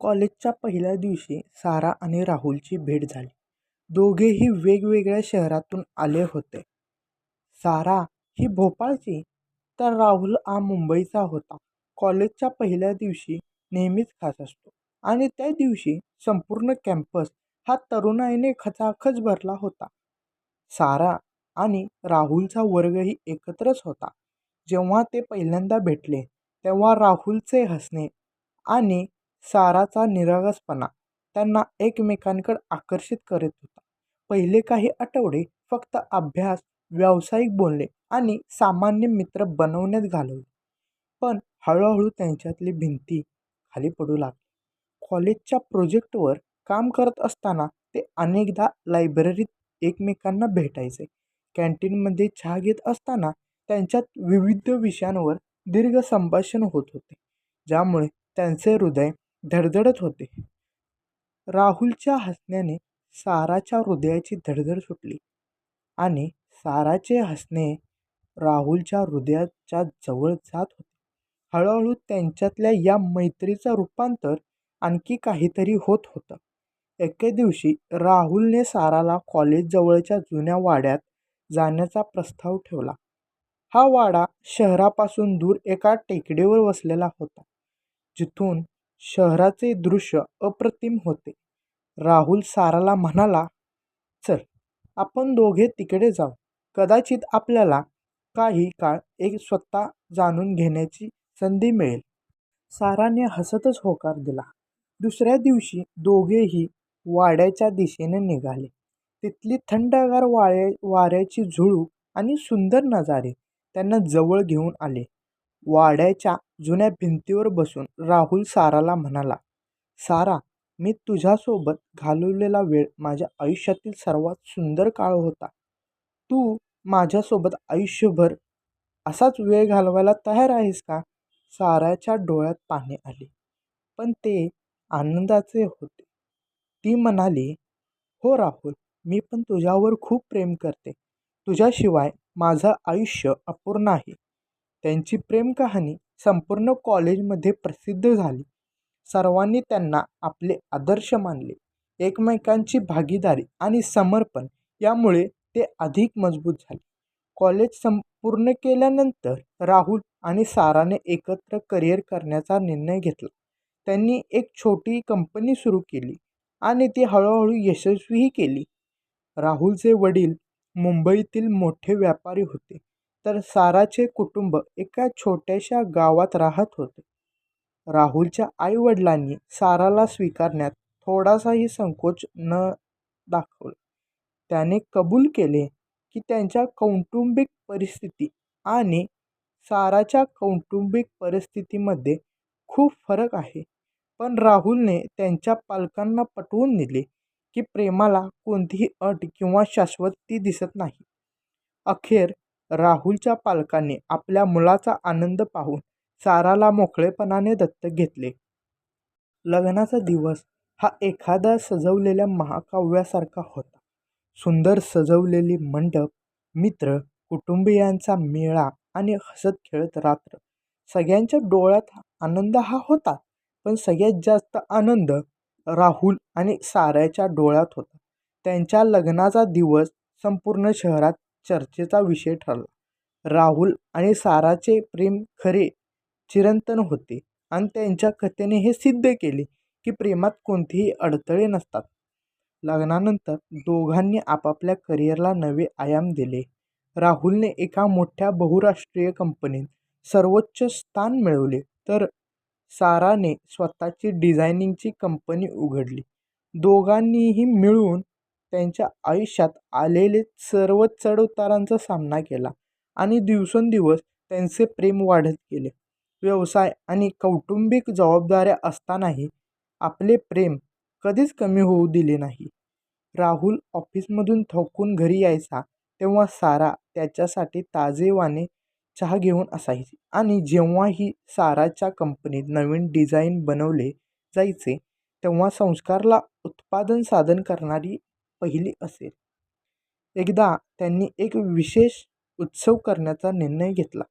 कॉलेजच्या पहिल्या दिवशी सारा आणि राहुलची भेट झाली. दोघेही वेगवेगळ्या शहरातून आले होते. सारा ही भोपाळची तर राहुल हा मुंबईचा होता. कॉलेजच्या पहिल्या दिवशी नेहमीच खास असतो आणि त्या दिवशी संपूर्ण कॅम्पस हा तरुणाईने खचाखच भरला होता. सारा आणि राहुलचा वर्गही एकत्रच होता. जेव्हा ते पहिल्यांदा भेटले तेव्हा राहुलचे हसणे आणि साराचा निरागसपणा त्यांना एकमेकांकडे आकर्षित करत होता. पहिले काही आठवडे फक्त अभ्यास, व्यावसायिक बोलणे आणि सामान्य मित्र बनवण्यात घालवले. पण हळूहळू त्यांच्यातली भिंती खाली पडू लागली. कॉलेजच्या प्रोजेक्टवर काम करत असताना ते अनेकदा लायब्ररीत एकमेकांना भेटायचे. कॅन्टीनमध्ये चहा घेत असताना त्यांच्यात विविध विषयांवर दीर्घ संभाषण होत होते, ज्यामुळे त्यांचे हृदय धडधडत होते. राहुलच्या हसण्याने साराच्या हृदयाची धडधड सुटली आणि साराचे हसणे राहुलच्या हृदयाच्या जवळ जात होते. हळूहळू त्यांच्यातल्या या मैत्रीचं रूपांतर आणखी काहीतरी होत होतं. एके दिवशी राहुलने साराला कॉलेजजवळच्या जुन्या वाड्यात जाण्याचा प्रस्ताव ठेवला. हा वाडा शहरापासून दूर एका टेकडीवर वसलेला होता, जिथून शहराचे दृश्य अप्रतिम होते. राहुल साराला म्हणाला, चल आपण दोघे तिकडे जाऊ. कदाचित आपल्याला काही काळ एक स्वतः जाणून घेण्याची संधी मिळेल. साराने हसतच होकार दिला. दुसऱ्या दिवशी दोघेही वाड्याच्या दिशेने निघाले. तिथली थंडगार वाऱ्याची झुळूक आणि सुंदर नजारे त्यांना जवळ घेऊन आले. वाड्याच्या जुन्या भिंतीवर बसून राहुल साराला म्हणाला, सारा, मी तुझ्यासोबत घालवलेला वेळ माझ्या आयुष्यातील सर्वात सुंदर काळ होता. तू माझ्यासोबत आयुष्यभर असाच वेळ घालवायला तयार आहेस का? साराच्या डोळ्यात पाणी आले, पण ते आनंदाचे होते. ती म्हणाली, हो राहुल, मी पण तुझ्यावर खूप प्रेम करते. तुझ्याशिवाय माझं आयुष्य अपूर्ण आहे. त्यांची प्रेम कहाणी संपूर्ण कॉलेजमध्ये प्रसिद्ध झाली. सर्वांनी त्यांना आपले आदर्श मानले. एकमेकांची भागीदारी आणि समर्पण यामुळे ते अधिक मजबूत झाले. कॉलेज संपूर्ण केल्यानंतर राहुल आणि साराने एकत्र करिअर करण्याचा निर्णय घेतला. त्यांनी एक छोटी कंपनी सुरू केली आणि ती हळूहळू यशस्वीही केली. राहुलचे वडील मुंबईतील मोठे व्यापारी होते, तर साराचे कुटुंब एका छोट्याशा गावात राहत होते. राहुलच्या आईवडिलांनी साराला स्वीकारण्यात थोडासाही संकोच न दाखवला. त्याने कबूल केले की त्यांच्या कौटुंबिक परिस्थिती आणि साराच्या कौटुंबिक परिस्थितीमध्ये खूप फरक आहे. पण राहुलने त्यांच्या पालकांना पटवून दिले की प्रेमाला कोणतीही अट किंवा शाश्वती दिसत नाही. अखेर राहुलच्या पालकांनी आपल्या मुलाचा आनंद पाहून साराला मोकळेपणाने दत्तक घेतले. लग्नाचा दिवस हा एखाद्या सजवलेल्या महाकाव्यासारखा होता. सुंदर सजवलेली मंडप, मित्र, कुटुंबियांचा मेळा आणि हसत खेळत रात्र. सगळ्यांच्या डोळ्यात आनंद हा होता, पण सगळ्यात जास्त आनंद राहुल आणि साराच्या डोळ्यात होता. त्यांच्या लग्नाचा दिवस संपूर्ण शहरात चर्चेचा विषय ठरला. राहुल आणि साराचे प्रेम खरे चिरंतन होते आणि त्यांच्या कथेने हे सिद्ध केले की प्रेमात कोणतेही अडथळे नसतात. लग्नानंतर दोघांनी आपापल्या करिअरला नवे आयाम दिले. राहुलने एका मोठ्या बहुराष्ट्रीय कंपनीत सर्वोच्च स्थान मिळवले, तर साराने स्वतःची डिझायनिंगची कंपनी उघडली. दोघांनीही मिळून त्यांच्या आयुष्यात आलेले सर्व चढउतारांचा सामना केला आणि दिवसेंदिवस त्यांचे प्रेम वाढत गेले. व्यवसाय आणि कौटुंबिक जबाबदाऱ्या असतानाही आपले प्रेम कधीच कमी होऊ दिले नाही. राहुल ऑफिसमधून थकून घरी यायचा तेव्हा सारा त्याच्यासाठी ताजेवाने चहा घेऊन असायची आणि जेव्हाही साराच्या कंपनीत नवीन डिझाईन बनवले जायचे तेव्हा संस्कारला उत्पादन साधन करणारी पहिली असेल. एकदा त्यांनी एक विशेष उत्सव करण्याचा निर्णय घेतला.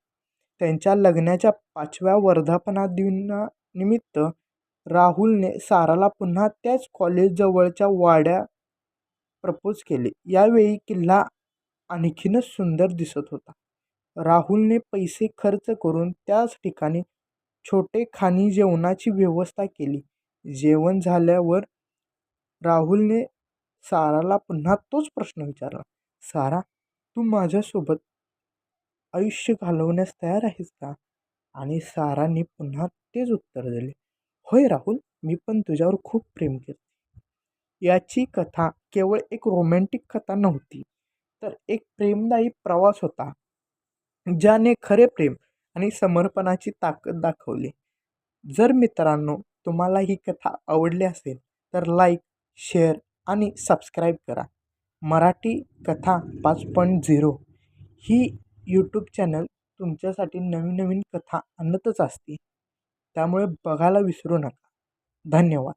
त्यांच्या लग्नाच्या 5व्या वर्धापनादिनानिमित्त राहुलने साराला पुन्हा त्याच कॉलेजजवळच्या वाड्यात प्रपोज केले. यावेळी किल्ला आणखीनच सुंदर दिसत होता. राहुलने पैसे खर्च करून त्याच ठिकाणी छोटेखानी जेवणाची व्यवस्था केली. जेवण झाल्यावर राहुलने साराला पुन्हा तोच प्रश्न विचारला, सारा, तू माझ्यासोबत आयुष्य घालवण्यास तयार आहेस का? आणि साराने पुन्हा तेच उत्तर दिले, होय राहुल, मी पण तुझ्यावर खूप प्रेम करते. याची कथा केवळ एक रोमॅन्टिक कथा नव्हती, तर एक प्रेमदायी प्रवास होता, ज्याने खरे प्रेम आणि समर्पणाची ताकद दाखवली. जर मित्रांनो तुम्हाला ही कथा आवडली असेल तर लाईक, शेअर आणि सबस्क्राईब करा. मराठी कथा 5.0 ही यूट्यूब चॅनल तुमच्यासाठी नवीन नवीन कथा आणतच असते, त्यामुळे बघायला विसरू नका. धन्यवाद.